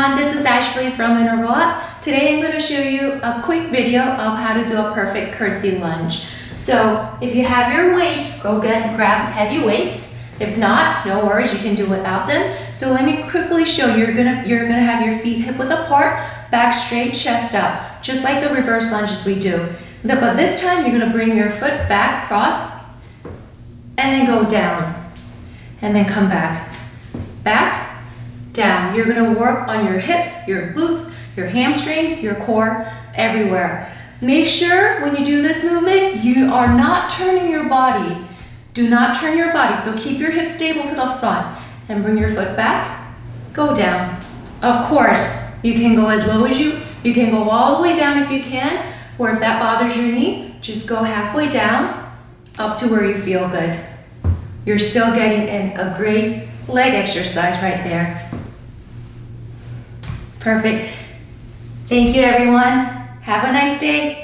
everyone, this is Ashley from IntervalUp. Today I'm going to show you a quick video of how to do a perfect curtsy lunge. So if you have your weights, go grab heavy weights. If not, no worries, you can do without them. So let me quickly show you. You're gonna have your feet hip width apart, back straight, chest up, just like the reverse lunges we do. But this time you're gonna bring your foot back, cross, and then go down, and then come back, down. You're gonna work on your hips, your glutes, your hamstrings, your core, everywhere. Make sure when you do this movement, you are not turning your body. Do not turn your body, so keep your hips stable to the front and bring your foot back, go down. Of course, you can go as low as you can go all the way down if you can, or if that bothers your knee, just go halfway down up to where you feel good. You're still getting in a great leg exercise right there. Perfect. Thank you, everyone. Have a nice day.